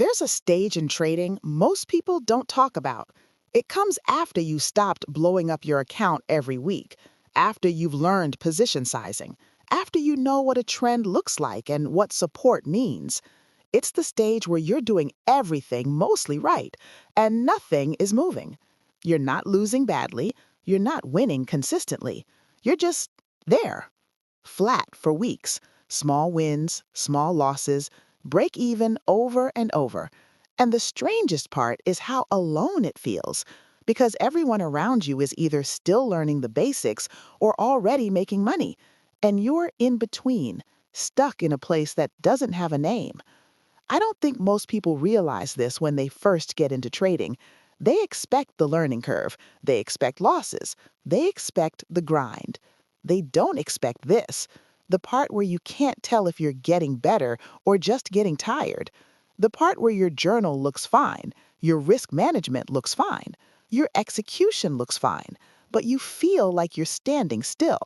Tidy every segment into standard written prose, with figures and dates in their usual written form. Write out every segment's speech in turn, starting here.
There's a stage in trading most people don't talk about. It comes after you stopped blowing up your account every week, after you've learned position sizing, after you know what a trend looks like and what support means. It's the stage where you're doing everything mostly right, and nothing is moving. You're not losing badly, you're not winning consistently. You're just there, flat for weeks, small wins, small losses, break even over and over. And the strangest part is how alone it feels, because everyone around you is either still learning the basics or already making money, and you're in between, stuck in a place that doesn't have a name. I don't think most people realize this when they first get into trading. They expect the learning curve, they expect losses, they expect the grind. They don't expect this, the part where you can't tell if you're getting better or just getting tired. The part where your journal looks fine, your risk management looks fine, your execution looks fine, but you feel like you're standing still.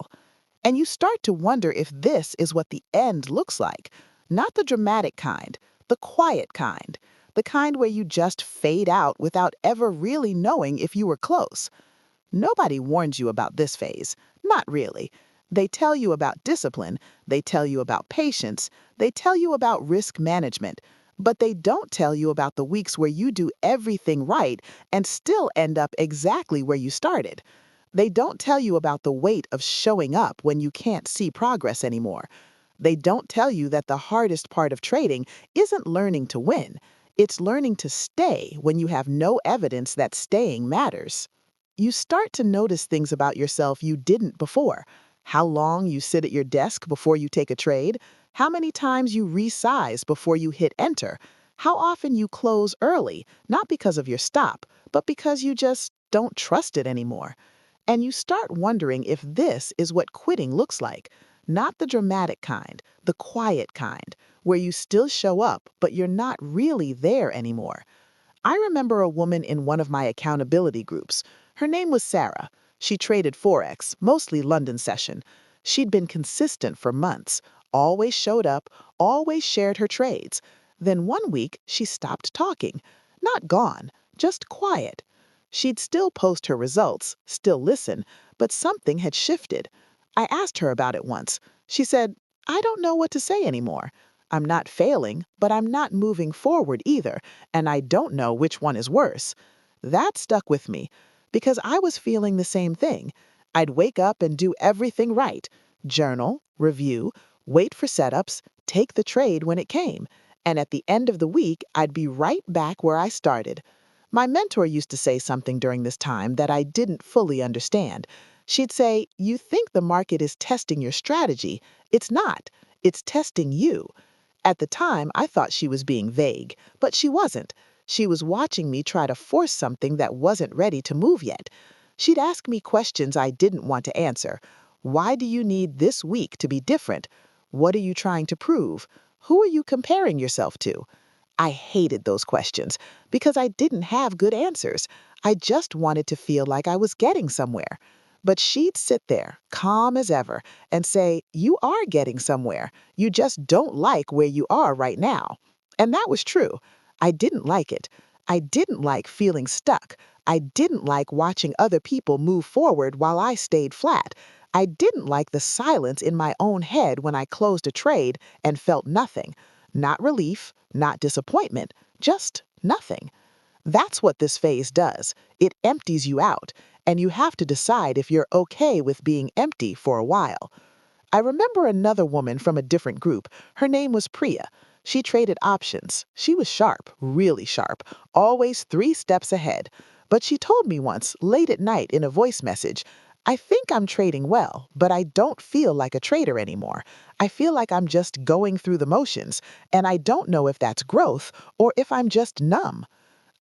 And you start to wonder if this is what the end looks like. Not the dramatic kind, the quiet kind. The kind where you just fade out without ever really knowing if you were close. Nobody warns you about this phase. Not really. They tell you about discipline, they tell you about patience, they tell you about risk management, but they don't tell you about the weeks where you do everything right and still end up exactly where you started. They don't tell you about the weight of showing up when you can't see progress anymore. They don't tell you that the hardest part of trading isn't learning to win. It's learning to stay when you have no evidence that staying matters. You start to notice things about yourself you didn't before. How long you sit at your desk before you take a trade, how many times you resize before you hit enter, how often you close early, not because of your stop, but because you just don't trust it anymore. And you start wondering if this is what quitting looks like. Not the dramatic kind, the quiet kind, where you still show up, but you're not really there anymore. I remember a woman in one of my accountability groups. Her name was Sarah. She traded Forex, mostly London session. She'd been consistent for months, always showed up, always shared her trades. Then one week, she stopped talking. Not gone, just quiet. She'd still post her results, still listen, but something had shifted. I asked her about it once. She said, "I don't know what to say anymore. I'm not failing, but I'm not moving forward either, and I don't know which one is worse." That stuck with me because I was feeling the same thing. I'd wake up and do everything right. Journal, review, wait for setups, take the trade when it came. And at the end of the week, I'd be right back where I started. My mentor used to say something during this time that I didn't fully understand. She'd say, "You think the market is testing your strategy. It's not. It's testing you." At the time, I thought she was being vague, but she wasn't. She was watching me try to force something that wasn't ready to move yet. She'd ask me questions I didn't want to answer. Why do you need this week to be different? What are you trying to prove? Who are you comparing yourself to? I hated those questions because I didn't have good answers. I just wanted to feel like I was getting somewhere. But she'd sit there, calm as ever, and say, "You are getting somewhere. You just don't like where you are right now." And that was true. I didn't like it. I didn't like feeling stuck. I didn't like watching other people move forward while I stayed flat. I didn't like the silence in my own head when I closed a trade and felt nothing. Not relief, not disappointment, just nothing. That's what this phase does. It empties you out, and you have to decide if you're okay with being empty for a while. I remember another woman from a different group. Her name was Priya. She traded options. She was sharp, really sharp, always 3 steps ahead. But she told me once, late at night in a voice message, "I think I'm trading well, but I don't feel like a trader anymore. I feel like I'm just going through the motions, and I don't know if that's growth or if I'm just numb."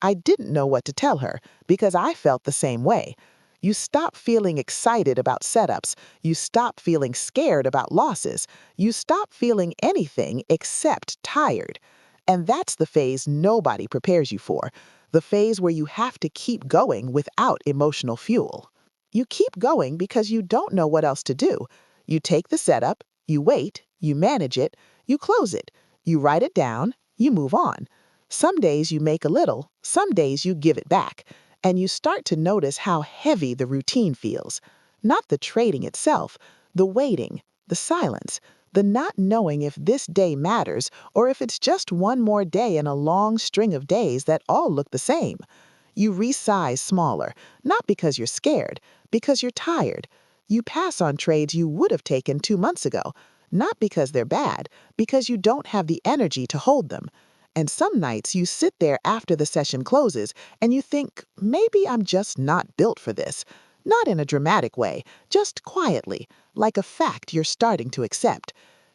I didn't know what to tell her because I felt the same way. You stop feeling excited about setups. You stop feeling scared about losses. You stop feeling anything except tired. And that's the phase nobody prepares you for. The phase where you have to keep going without emotional fuel. You keep going because you don't know what else to do. You take the setup, you wait, you manage it, you close it, you write it down, you move on. Some days you make a little, some days you give it back, and you start to notice how heavy the routine feels. Not the trading itself, the waiting, the silence, the not knowing if this day matters or if it's just one more day in a long string of days that all look the same. You resize smaller, not because you're scared, because you're tired. You pass on trades you would have taken 2 months ago, not because they're bad, because you don't have the energy to hold them. And some nights you sit there after the session closes and you think, maybe I'm just not built for this. Not in a dramatic way, just quietly, like a fact you're starting to accept.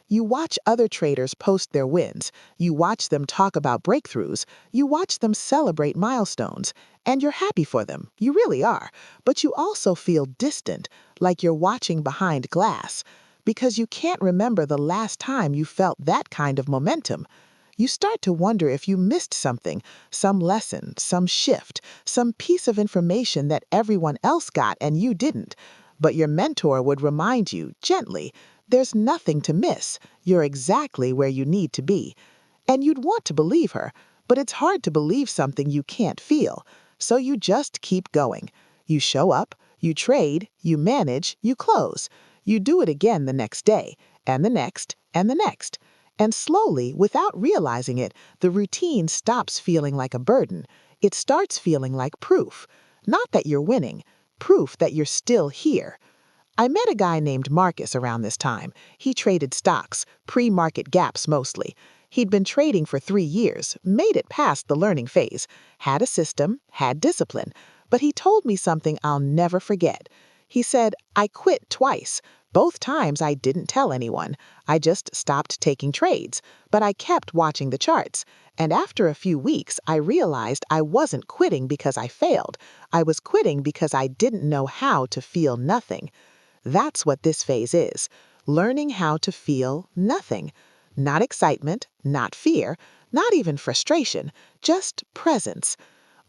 You watch other traders post their wins. You watch them talk about breakthroughs. You watch them celebrate milestones. And you're happy for them. You really are. But you also feel distant, like you're watching behind glass, because you can't remember the last time you felt that kind of momentum. You start to wonder if you missed something, some lesson, some shift, some piece of information that everyone else got and you didn't. But your mentor would remind you, gently, there's nothing to miss. You're exactly where you need to be. And you'd want to believe her, but it's hard to believe something you can't feel. So you just keep going. You show up, you trade, you manage, you close. You do it again the next day, and the next, and the next. And slowly, without realizing it, the routine stops feeling like a burden. It starts feeling like proof. Not that you're winning, proof that you're still here. I met a guy named Marcus around this time. He traded stocks, pre-market gaps mostly. He'd been trading for 3 years, made it past the learning phase, had a system, had discipline. But he told me something I'll never forget. He said, I quit twice. Both times I didn't tell anyone. I just stopped taking trades, but I kept watching the charts. And after a few weeks, I realized I wasn't quitting because I failed. I was quitting because I didn't know how to feel nothing. That's what this phase is, learning how to feel nothing. Not excitement, not fear, not even frustration, just presence.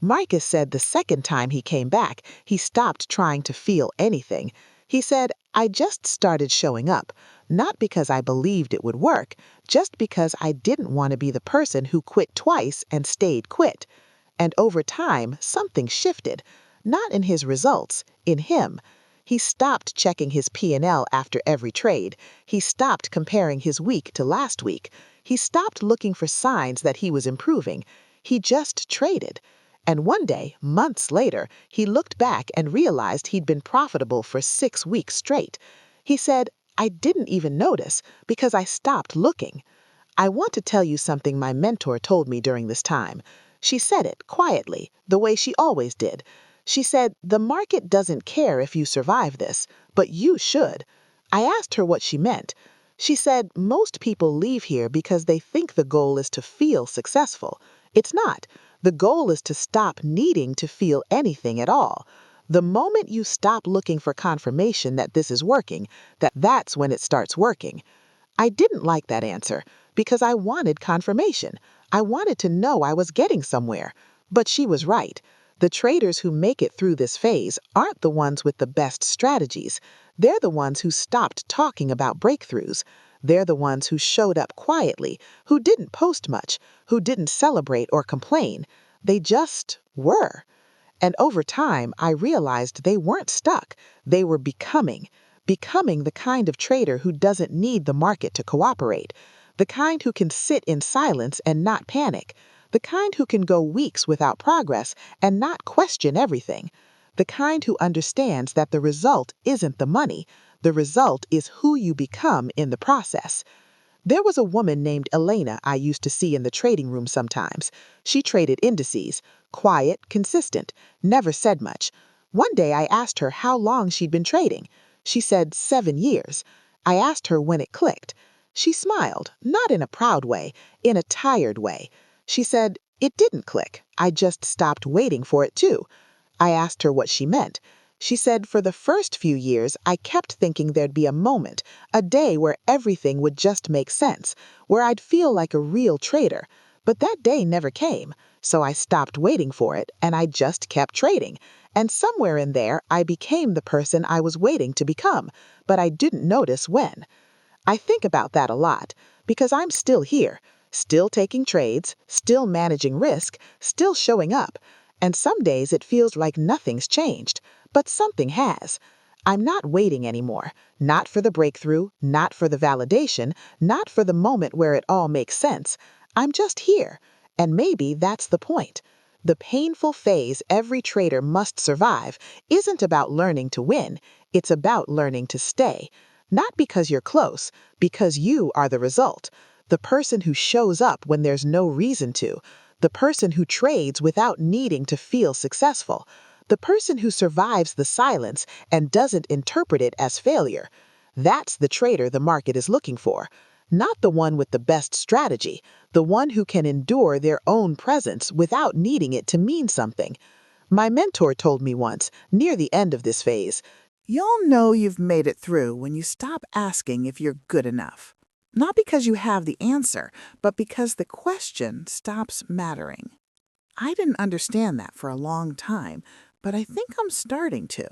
Marcus said the second time he came back, he stopped trying to feel anything. He said, I just started showing up, not because I believed it would work, just because I didn't want to be the person who quit twice and stayed quit. And over time, something shifted, not in his results, in him. He stopped checking his P&L after every trade. He stopped comparing his week to last week. He stopped looking for signs that he was improving. He just traded. And one day, months later, he looked back and realized he'd been profitable for 6 weeks straight. He said, I didn't even notice because I stopped looking. I want to tell you something my mentor told me during this time. She said it quietly, the way she always did. She said, the market doesn't care if you survive this, but you should. I asked her what she meant. She said, most people leave here because they think the goal is to feel successful. It's not. The goal is to stop needing to feel anything at all. The moment you stop looking for confirmation that this is working, that's when it starts working. I didn't like that answer because I wanted confirmation. I wanted to know I was getting somewhere. But she was right. The traders who make it through this phase aren't the ones with the best strategies. They're the ones who stopped talking about breakthroughs. They're the ones who showed up quietly, who didn't post much, who didn't celebrate or complain. They just were. And over time, I realized they weren't stuck. They were becoming the kind of trader who doesn't need the market to cooperate, the kind who can sit in silence and not panic, the kind who can go weeks without progress and not question everything, the kind who understands that the result isn't the money, the result is who you become in the process. There was a woman named Elena I used to see in the trading room sometimes. She traded indices, quiet, consistent, never said much. One day I asked her how long she'd been trading. She said 7 years. I asked her when it clicked. She smiled, not in a proud way, in a tired way. She said, it didn't click. I just stopped waiting for it to. I asked her what she meant. She said, for the first few years, I kept thinking there'd be a moment, a day where everything would just make sense, where I'd feel like a real trader. But that day never came, so I stopped waiting for it, and I just kept trading. And somewhere in there, I became the person I was waiting to become, but I didn't notice when. I think about that a lot, because I'm still here, still taking trades, still managing risk, still showing up. And some days it feels like nothing's changed, but something has. I'm not waiting anymore. Not for the breakthrough, not for the validation, not for the moment where it all makes sense. I'm just here. And maybe that's the point. The painful phase every trader must survive isn't about learning to win, it's about learning to stay. Not because you're close, because you are the result. The person who shows up when there's no reason to. The person who trades without needing to feel successful. The person who survives the silence and doesn't interpret it as failure. That's the trader the market is looking for. Not the one with the best strategy, the one who can endure their own presence without needing it to mean something. My mentor told me once, near the end of this phase, "You'll know you've made it through when you stop asking if you're good enough. Not because you have the answer, but because the question stops mattering." I didn't understand that for a long time, but I think I'm starting to.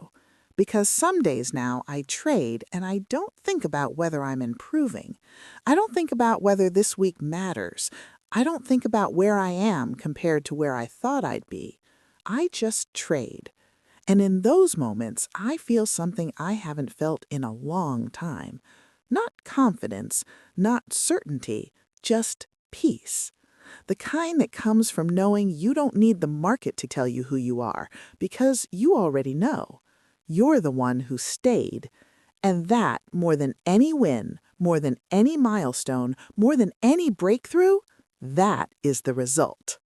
Because some days now I trade and I don't think about whether I'm improving. I don't think about whether this week matters. I don't think about where I am compared to where I thought I'd be. I just trade. And in those moments, I feel something I haven't felt in a long time. Not confidence, not certainty, just peace. The kind that comes from knowing you don't need the market to tell you who you are, because you already know. You're the one who stayed. And that, more than any win, more than any milestone, more than any breakthrough, that is the result.